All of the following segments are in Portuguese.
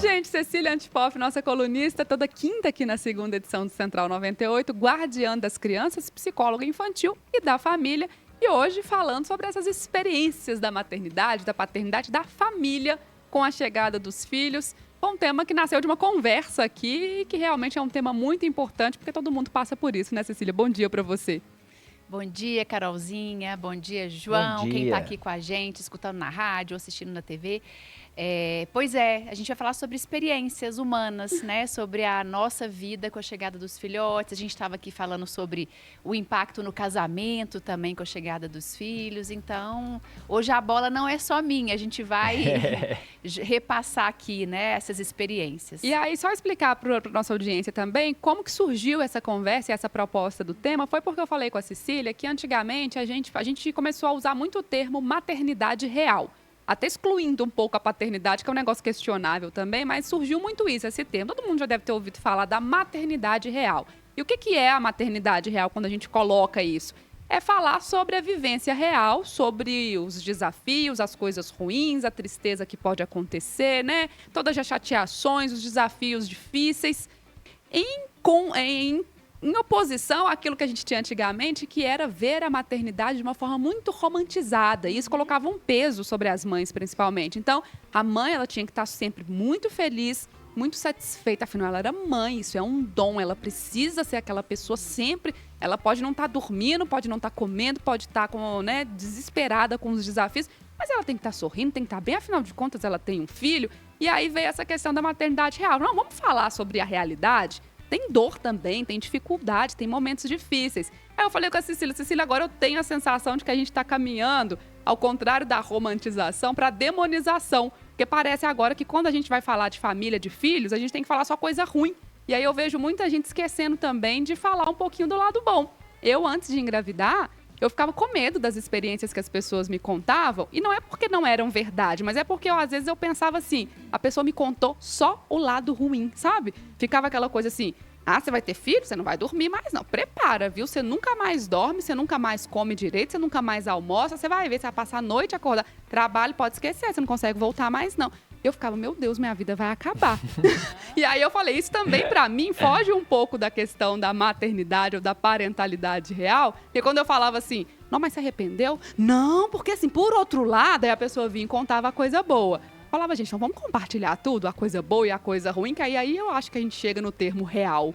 Gente, Cecília Antipoff, nossa colunista, toda quinta aqui na segunda edição do Central 98, guardiã das crianças, psicóloga infantil e da família. E hoje falando sobre essas experiências da maternidade, da paternidade, da família com a chegada dos filhos. Foi um tema que nasceu de uma conversa aqui e que realmente é um tema muito importante, porque todo mundo passa por isso, né, Cecília? Bom dia para você. Bom dia, Carolzinha. Bom dia, João. Bom dia. Quem está aqui com a gente, escutando na rádio, assistindo na TV. Pois é, a gente vai falar sobre experiências humanas, né? Sobre a nossa vida com a chegada dos filhotes. A gente estava aqui falando sobre o impacto no casamento também com a chegada dos filhos. Então, hoje a bola não é só minha. A gente vai repassar aqui, né? Essas experiências. E aí, só explicar para a nossa audiência também como que surgiu essa conversa e essa proposta do tema. Foi porque eu falei com a Cecília que antigamente a gente começou a usar muito o termo maternidade real. Até excluindo um pouco a paternidade, que é um negócio questionável também, mas surgiu muito isso, esse termo. Todo mundo já deve ter ouvido falar da maternidade real. E o que é a maternidade real quando a gente coloca isso? É falar sobre a vivência real, sobre os desafios, as coisas ruins, a tristeza que pode acontecer, né? Todas as chateações, os desafios difíceis, em oposição àquilo que a gente tinha antigamente, que era ver a maternidade de uma forma muito romantizada. E isso colocava um peso sobre as mães, principalmente. Então, a mãe ela tinha que estar sempre muito feliz, muito satisfeita. Afinal, ela era mãe, isso é um dom. Ela precisa ser aquela pessoa sempre. Ela pode não estar dormindo, pode não estar comendo, pode estar desesperada com os desafios. Mas ela tem que estar sorrindo, tem que estar bem. Afinal de contas, ela tem um filho. E aí veio essa questão da maternidade real. Não, vamos falar sobre a realidade. Tem dor também, tem dificuldade, tem momentos difíceis. Aí eu falei com a Cecília, agora eu tenho a sensação de que a gente está caminhando, ao contrário da romantização, para a demonização. Porque parece agora que quando a gente vai falar de família, de filhos, a gente tem que falar só coisa ruim. E aí eu vejo muita gente esquecendo também de falar um pouquinho do lado bom. Eu, antes de engravidar, eu ficava com medo das experiências que as pessoas me contavam. E não é porque não eram verdade, mas é porque às vezes eu pensava assim, a pessoa me contou só o lado ruim, sabe? Ficava aquela coisa assim, você vai ter filho? Você não vai dormir mais não. Prepara, viu? Você nunca mais dorme, você nunca mais come direito, você nunca mais almoça, você vai ver, você vai passar a noite acordar. Trabalho, pode esquecer, você não consegue voltar mais não. Eu ficava, meu Deus, minha vida vai acabar. E aí eu falei, isso também pra mim foge um pouco da questão da maternidade ou da parentalidade real. Porque quando eu falava assim, não, mas você arrependeu? Não, porque assim, por outro lado, aí a pessoa vinha e contava a coisa boa. Falava, gente, então vamos compartilhar tudo, a coisa boa e a coisa ruim, que aí eu acho que a gente chega no termo real.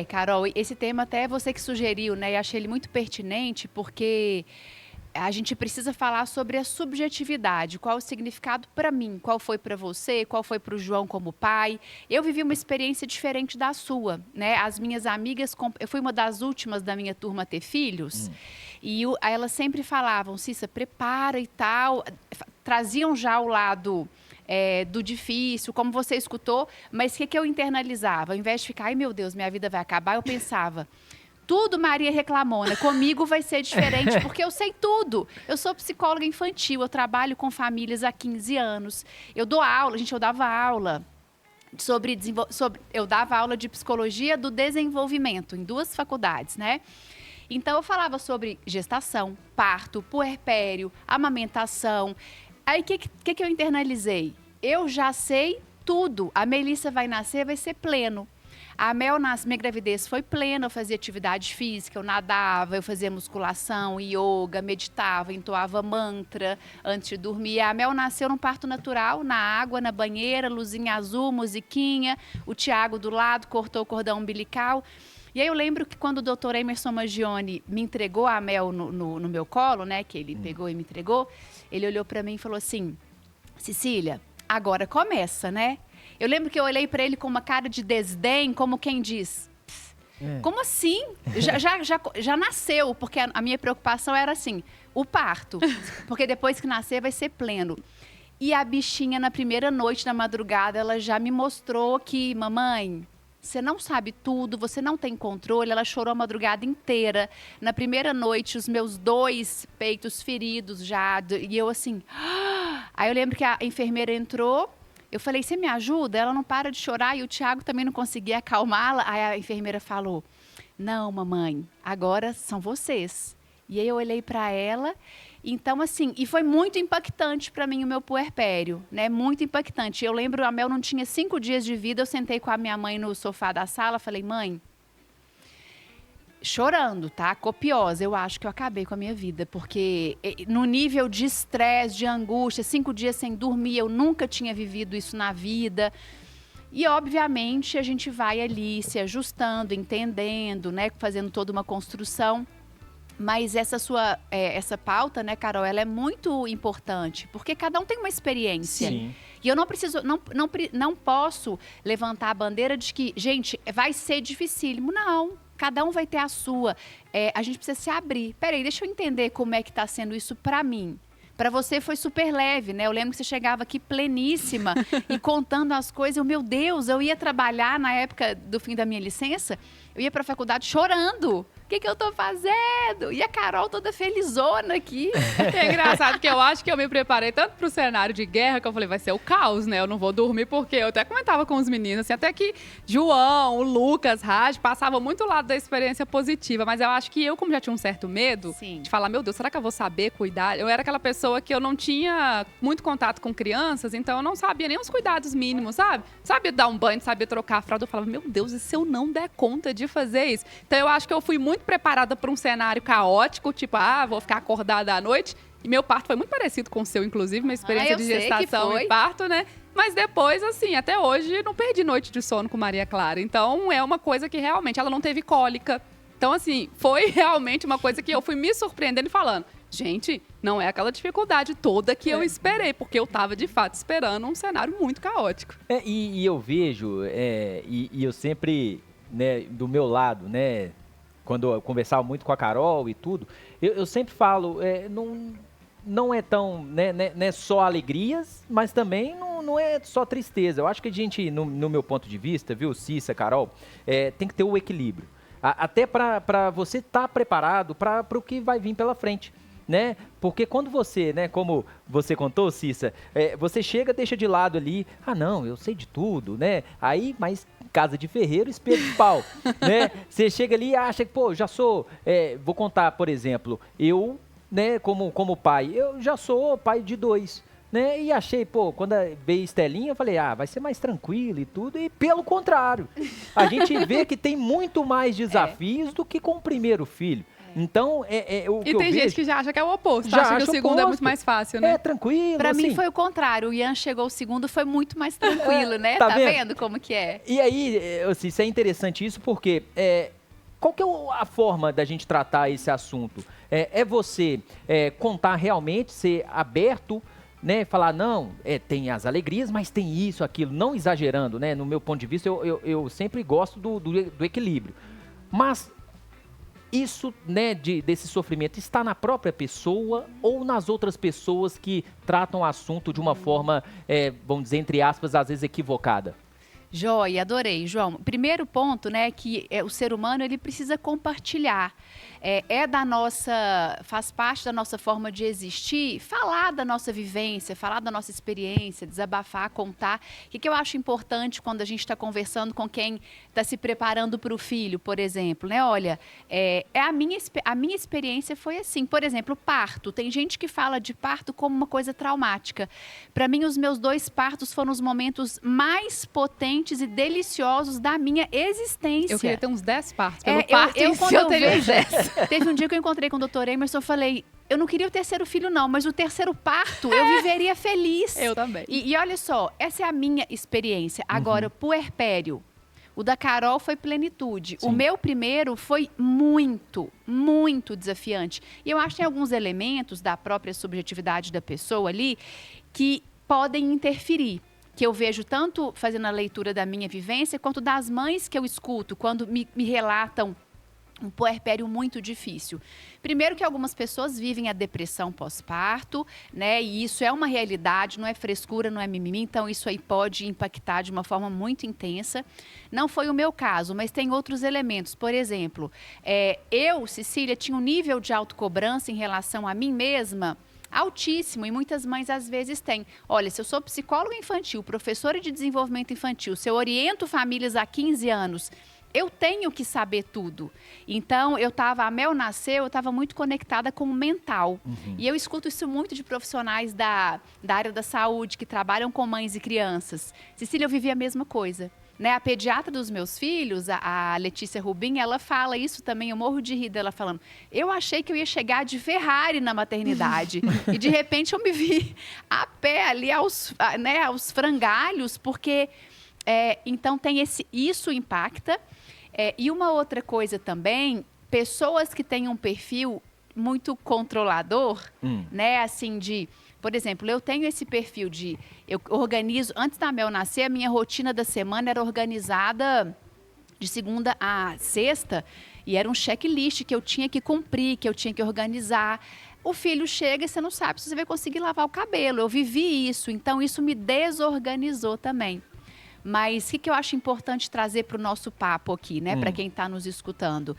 Carol, esse tema até você que sugeriu, né? E achei ele muito pertinente, porque a gente precisa falar sobre a subjetividade, qual o significado para mim, qual foi para você, qual foi para o João como pai. Eu vivi uma experiência diferente da sua, né? As minhas amigas, eu fui uma das últimas da minha turma a ter filhos, e elas sempre falavam, Cissa, prepara e tal, traziam já o lado do difícil, como você escutou, mas o que eu internalizava? Ao invés de ficar, ai meu Deus, minha vida vai acabar, eu pensava, tudo Maria reclamou, né? Comigo vai ser diferente, porque eu sei tudo. Eu sou psicóloga infantil, eu trabalho com famílias há 15 anos. Eu dou aula, eu dava aula eu dava aula de psicologia do desenvolvimento em 2 faculdades, né? Então eu falava sobre gestação, parto, puerpério, amamentação. Aí o que eu internalizei? Eu já sei tudo. A Melissa vai nascer, vai ser pleno. A Mel, minha gravidez foi plena, eu fazia atividade física, eu nadava, eu fazia musculação, yoga, meditava, entoava mantra antes de dormir. A Mel nasceu num parto natural, na água, na banheira, luzinha azul, musiquinha, o Tiago do lado cortou o cordão umbilical. E aí eu lembro que quando o doutor Emerson Mangione me entregou a Mel no meu colo, né, que ele pegou e me entregou, ele olhou para mim e falou assim, Cecília, agora começa, né? Eu lembro que eu olhei para ele com uma cara de desdém, como quem diz, como assim? Já nasceu, porque a minha preocupação era assim, o parto, porque depois que nascer vai ser pleno. E a bichinha, na primeira noite da madrugada, ela já me mostrou que, mamãe, você não sabe tudo, você não tem controle. Ela chorou a madrugada inteira. Na primeira noite, os meus 2 peitos feridos já. E eu assim... Aí eu lembro que a enfermeira entrou. Eu falei, você me ajuda? Ela não para de chorar. E o Tiago também não conseguia acalmá-la. Aí a enfermeira falou, não, mamãe, agora são vocês. E aí eu olhei para ela Então, assim, e foi muito impactante para mim o meu puerpério, né? Muito impactante. Eu lembro, a Mel não tinha 5 dias de vida, eu sentei com a minha mãe no sofá da sala, falei, mãe, chorando, tá? Copiosa, eu acho que eu acabei com a minha vida, porque no nível de estresse, de angústia, 5 dias sem dormir, eu nunca tinha vivido isso na vida. E, obviamente, a gente vai ali se ajustando, entendendo, né? Fazendo toda uma construção. Mas essa pauta, né, Carol, ela é muito importante, porque cada um tem uma experiência. Sim. E eu não posso levantar a bandeira de que, gente, vai ser dificílimo. Não, cada um vai ter a sua. A gente precisa se abrir. Peraí, deixa eu entender como é que está sendo isso para mim. Para você foi super leve, né? Eu lembro que você chegava aqui pleníssima e contando as coisas. Meu Deus, eu ia trabalhar na época do fim da minha licença, eu ia para a faculdade chorando. O que eu tô fazendo? E a Carol toda felizona aqui. É engraçado que eu acho que eu me preparei tanto pro cenário de guerra que eu falei, vai ser o caos, né? Eu não vou dormir porque eu até comentava com os meninos, assim, até que João, o Lucas, Raj, passavam muito lado da experiência positiva, mas eu acho que eu, como já tinha um certo medo Sim. de falar, meu Deus, será que eu vou saber cuidar? Eu era aquela pessoa que eu não tinha muito contato com crianças, então eu não sabia nem os cuidados mínimos, sabe? Sabia dar um banho, sabia trocar a fralda. Eu falava, meu Deus, e se eu não der conta de fazer isso? Então eu acho que eu fui muito preparada para um cenário caótico, tipo, vou ficar acordada à noite. E meu parto foi muito parecido com o seu, inclusive, uma experiência de gestação e parto, né? Mas depois, assim, até hoje, não perdi noite de sono com Maria Clara. Então, é uma coisa que realmente, ela não teve cólica. Então, assim, foi realmente uma coisa que eu fui me surpreendendo e falando, gente, não é aquela dificuldade toda que eu esperei, porque eu tava, de fato, esperando um cenário muito caótico. E eu vejo, e eu sempre, né, do meu lado, né, quando eu conversava muito com a Carol e tudo, eu sempre falo, não é tão, né, não é só alegrias, mas também não é só tristeza. Eu acho que a gente, no meu ponto de vista, viu, Cissa, Carol, tem que ter o equilíbrio. Até para você estar preparado para o que vai vir pela frente. Né? Porque quando você, né, como você contou, Cissa, você chega, deixa de lado ali, não, eu sei de tudo, né? Aí, mas casa de ferreiro, espelho de pau, né? Você chega ali e acha que, pô, já sou, vou contar, por exemplo, eu, né, como pai, eu já sou pai de 2, né? E achei, pô, quando veio Estelinha, eu falei, vai ser mais tranquilo e tudo, e pelo contrário, a gente vê que tem muito mais desafios do que com o primeiro filho. Então, o que eu vejo... E tem gente que já acha que é o oposto, acha que o segundo é muito mais fácil, né? Tranquilo, Pra assim. mim foi o contrário, o Ian chegou o segundo, foi muito mais tranquilo, né? Tá vendo como que é? E aí, assim, isso é interessante isso porque qual que é a forma da gente tratar esse assunto? É você contar realmente, ser aberto, né? Falar, não, tem as alegrias, mas tem isso, aquilo, não exagerando, né? No meu ponto de vista, eu sempre gosto do equilíbrio. Mas... isso, né, desse sofrimento está na própria pessoa ou nas outras pessoas que tratam o assunto de uma forma, vamos dizer, entre aspas, às vezes equivocada? Joia, adorei, João. Primeiro ponto, né, que o ser humano ele precisa compartilhar. Faz parte da nossa forma de existir, falar da nossa vivência, falar da nossa experiência, desabafar, contar. O que eu acho importante quando a gente está conversando com quem está se preparando para o filho, por exemplo, né? Olha, a minha experiência foi assim. Por exemplo, parto. Tem gente que fala de parto como uma coisa traumática. Para mim, os meus 2 partos foram os momentos mais potentes e deliciosos da minha existência. Eu queria ter uns 10 partos. Pelo parto eu teria 10. Teve um dia que eu encontrei com o Dr. Emerson, eu falei, eu não queria o 3º filho não, mas o 3º parto eu viveria feliz. Eu também. E olha só, essa é a minha experiência. Agora, puerpério. O da Carol foi plenitude. Sim. O meu primeiro foi muito, muito desafiante. E eu acho que tem alguns elementos da própria subjetividade da pessoa ali que podem interferir. Que eu vejo tanto fazendo a leitura da minha vivência, quanto das mães que eu escuto quando me relatam um puerpério muito difícil. Primeiro que algumas pessoas vivem a depressão pós-parto, né? E isso é uma realidade, não é frescura, não é mimimi, então isso aí pode impactar de uma forma muito intensa. Não foi o meu caso, mas tem outros elementos. Por exemplo, eu, Cecília, tinha um nível de autocobrança em relação a mim mesma altíssimo, e muitas mães às vezes têm. Olha, se eu sou psicóloga infantil, professora de desenvolvimento infantil, se eu oriento famílias há 15 anos eu tenho que saber tudo. Então, a Mel nasceu, eu estava muito conectada com o mental. E eu escuto isso muito de profissionais da área da saúde, que trabalham com mães e crianças. Cecília, eu vivi a mesma coisa. Né? A pediatra dos meus filhos, a Letícia Rubim, ela fala isso também, eu morro de rir dela falando. Eu achei que eu ia chegar de Ferrari na maternidade. E, de repente, eu me vi a pé ali aos frangalhos, porque... então, isso impacta. E uma outra coisa também, pessoas que têm um perfil muito controlador, né? Assim, por exemplo, eu tenho esse perfil eu organizo, antes da Mel nascer, a minha rotina da semana era organizada de segunda a sexta, e era um checklist que eu tinha que cumprir, que eu tinha que organizar. O filho chega e você não sabe se você vai conseguir lavar o cabelo. Eu vivi isso, então isso me desorganizou também. Mas o que eu acho importante trazer para o nosso papo aqui, né? Para quem está nos escutando.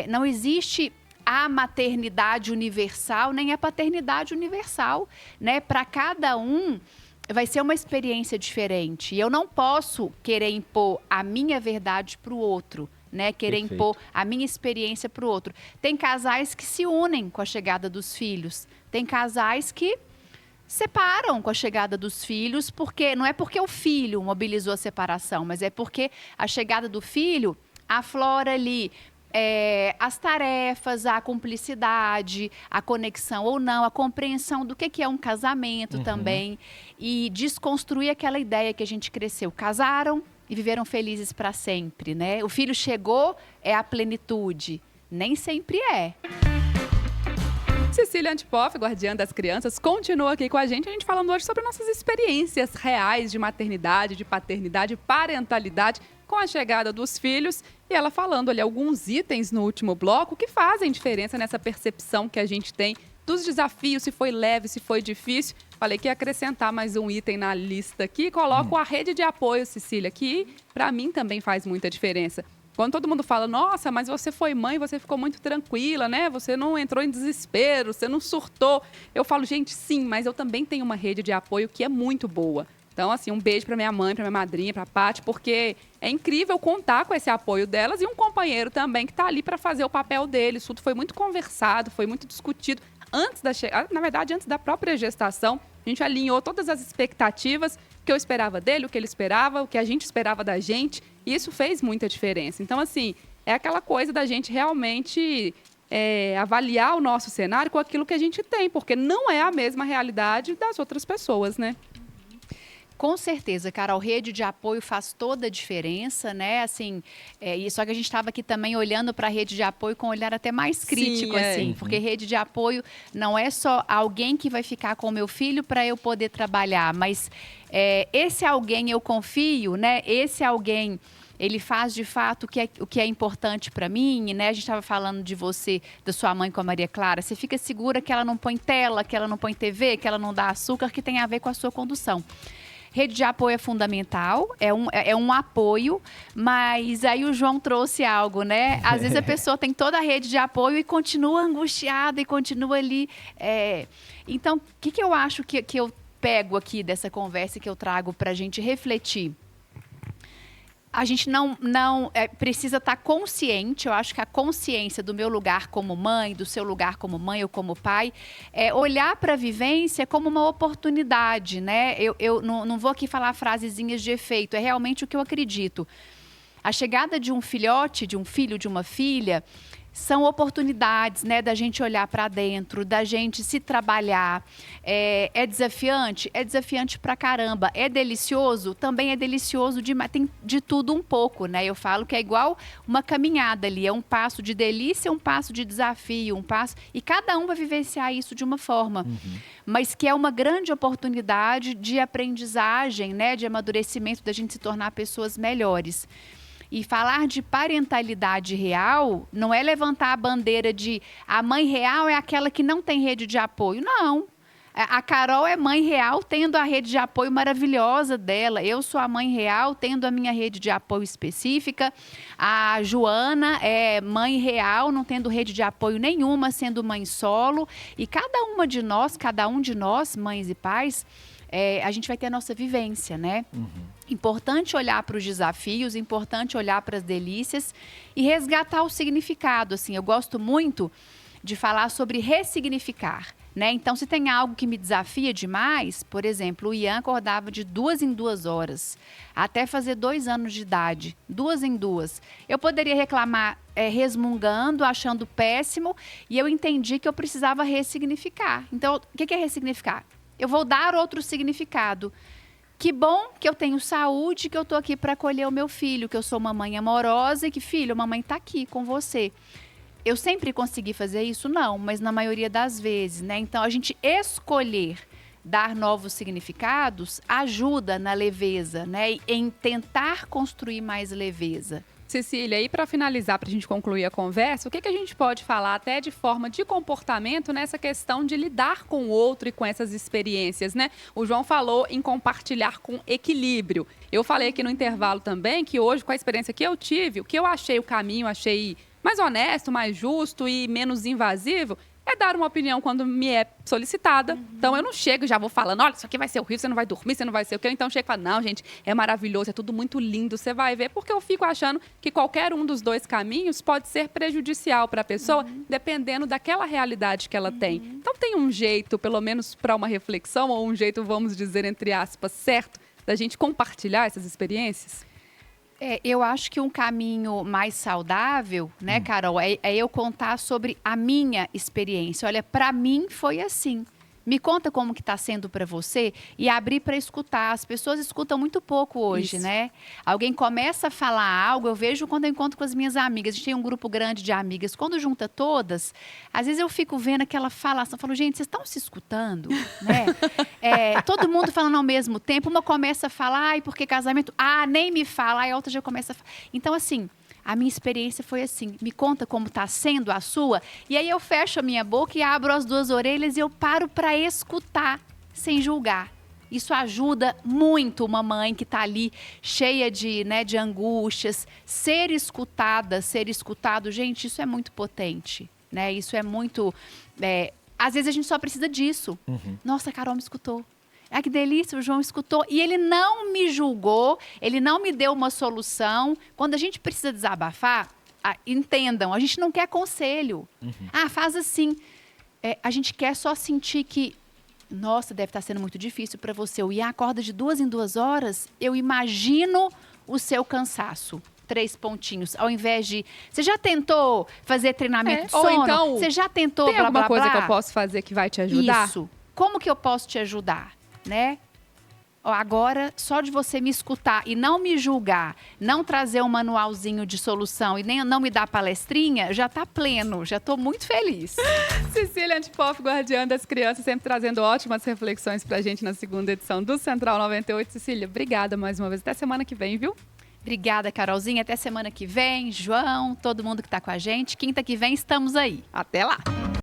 Não existe a maternidade universal, nem a paternidade universal, né? Para cada um vai ser uma experiência diferente. E eu não posso querer impor a minha verdade para o outro, né? Querer impor a minha experiência para o outro. Tem casais que se unem com a chegada dos filhos. Tem casais que separam com a chegada dos filhos, porque não é porque o filho mobilizou a separação, mas é porque a chegada do filho aflora ali as tarefas, a cumplicidade, a conexão ou não, a compreensão do que é um casamento também, e desconstruir aquela ideia que a gente cresceu. Casaram e viveram felizes para sempre, né? O filho chegou, é a plenitude. Nem sempre é. Cecília Antipoff, guardiã das crianças, continua aqui com a gente falando hoje sobre nossas experiências reais de maternidade, de paternidade, parentalidade com a chegada dos filhos. E ela falando ali alguns itens no último bloco que fazem diferença nessa percepção que a gente tem dos desafios, se foi leve, se foi difícil. Falei que ia acrescentar mais um item na lista aqui. Coloco a rede de apoio, Cecília, que para mim também faz muita diferença. Quando todo mundo fala, nossa, mas você foi mãe, você ficou muito tranquila, né? Você não entrou em desespero, você não surtou. Eu falo, gente, sim, mas eu também tenho uma rede de apoio que é muito boa. Então, assim, um beijo para minha mãe, para minha madrinha, para a Paty, porque é incrível contar com esse apoio delas e um companheiro também que está ali para fazer o papel dele. Isso tudo foi muito conversado, foi muito discutido. Na verdade, antes da própria gestação, a gente alinhou todas as expectativas, o que eu esperava dele, o que ele esperava, o que a gente esperava da gente. E isso fez muita diferença. Então, assim, é aquela coisa da gente realmente avaliar o nosso cenário com aquilo que a gente tem, porque não é a mesma realidade das outras pessoas, né? Com certeza, Carol, rede de apoio faz toda a diferença, né? Assim, só que a gente estava aqui também olhando para a rede de apoio com um olhar até mais crítico, Sim, assim, porque rede de apoio não é só alguém que vai ficar com o meu filho para eu poder trabalhar, mas esse alguém eu confio, né? Esse alguém, ele faz de fato o que é importante para mim, né? A gente estava falando de você, da sua mãe com a Maria Clara. Você fica segura que ela não põe tela, que ela não põe TV, que ela não dá açúcar, que tem a ver com a sua condução. Rede de apoio é fundamental, é um apoio, mas aí o João trouxe algo, né? Às vezes a pessoa tem toda a rede de apoio e continua angustiada e continua ali. Então, o que eu acho que eu pego aqui dessa conversa que eu trago para a gente refletir? A gente não precisa estar consciente. Eu acho que a consciência do meu lugar como mãe, do seu lugar como mãe ou como pai, olhar para a vivência como uma oportunidade, né? Eu não vou aqui falar frasezinhas de efeito, é realmente o que eu acredito. A chegada de um filhote, de um filho, de uma filha, são oportunidades, né, da gente olhar para dentro, da gente se trabalhar. É desafiante? É desafiante pra caramba. É delicioso? Também é delicioso, tem de tudo um pouco, né? Eu falo que é igual uma caminhada ali, é um passo de delícia, um passo de desafio, e cada um vai vivenciar isso de uma forma. Mas que é uma grande oportunidade de aprendizagem, né, de amadurecimento, da gente se tornar pessoas melhores. E falar de parentalidade real não é levantar a bandeira de a mãe real é aquela que não tem rede de apoio. Não. A Carol é mãe real tendo a rede de apoio maravilhosa dela. Eu sou a mãe real tendo a minha rede de apoio específica. A Joana é mãe real, não tendo rede de apoio nenhuma, sendo mãe solo. E cada um de nós, mães e pais, a gente vai ter a nossa vivência, né? Importante olhar para os desafios, importante olhar para as delícias e resgatar o significado. Assim, eu gosto muito de falar sobre ressignificar, né? Então, se tem algo que me desafia demais, por exemplo, o Ian acordava de 2 em 2 horas, até fazer 2 anos de idade, 2 em 2. Eu poderia reclamar resmungando, achando péssimo, e eu entendi que eu precisava ressignificar. Então, o que é ressignificar? Eu vou dar outro significado. Que bom que eu tenho saúde, que eu estou aqui para acolher o meu filho, que eu sou uma mãe amorosa e que, filho, a mamãe está aqui com você. Eu sempre consegui fazer isso? Não, mas na maioria das vezes, né? Então, a gente escolher dar novos significados ajuda na leveza, né? Em tentar construir mais leveza. Cecília, e para finalizar, para a gente concluir a conversa, o que a gente pode falar até de forma de comportamento nessa questão de lidar com o outro e com essas experiências, né? O João falou em compartilhar com equilíbrio. Eu falei aqui no intervalo também que hoje, com a experiência que eu tive, o que eu achei o caminho, achei mais honesto, mais justo e menos invasivo, é dar uma opinião quando me é solicitada. Então, eu não chego e já vou falando, olha, isso aqui vai ser horrível, você não vai dormir, você não vai ser o quê. Então, eu chego e falo, não, gente, é maravilhoso, é tudo muito lindo, você vai ver. Porque eu fico achando que qualquer um dos dois caminhos pode ser prejudicial para a pessoa, dependendo daquela realidade que ela tem. Então, tem um jeito, pelo menos para uma reflexão, ou um jeito, vamos dizer, entre aspas, certo, da gente compartilhar essas experiências? Eu acho que um caminho mais saudável, né, Carol, é eu contar sobre a minha experiência. Olha, para mim foi assim. Me conta como que está sendo para você e abrir para escutar. As pessoas escutam muito pouco hoje, né? Alguém começa a falar algo, eu vejo quando eu encontro com as minhas amigas. A gente tem um grupo grande de amigas. Quando junta todas, às vezes eu fico vendo aquela falação. Eu falo, gente, vocês estão se escutando? Né? Todo mundo falando ao mesmo tempo. Uma começa a falar, ai, porque casamento? Ah, nem me fala. Aí a outra já começa a falar. Então, assim, a minha experiência foi assim, me conta como está sendo a sua, e aí eu fecho a minha boca e abro as 2 orelhas e eu paro para escutar, sem julgar. Isso ajuda muito uma mãe que está ali cheia de angústias, ser escutada, ser escutado, gente, isso é muito potente, né? Isso é muito... às vezes a gente só precisa disso. Nossa, a Carol me escutou. Ah, que delícia, o João escutou. E ele não me julgou, ele não me deu uma solução. Quando a gente precisa desabafar, entendam, a gente não quer conselho. Ah, faz assim. A gente quer só sentir que, nossa, deve estar sendo muito difícil para você. O Ian acorda de 2 em 2 horas, eu imagino o seu cansaço. 3 pontinhos, ao invés de... Você já tentou fazer treinamento de sono? Ou então, você já tentou tem blá, alguma blá, coisa blá? que eu posso fazer que vai te ajudar? Isso. Como que eu posso te ajudar? Né? Agora, só de você me escutar e não me julgar, não trazer um manualzinho de solução e nem não me dar palestrinha, já está pleno, já estou muito feliz. Cecília Antipoff, guardiã das crianças, sempre trazendo ótimas reflexões pra gente na segunda edição do Central 98. Cecília, obrigada mais uma vez. Até semana que vem, viu? Obrigada, Carolzinha. Até semana que vem. João, todo mundo que está com a gente. Quinta que vem estamos aí. Até lá!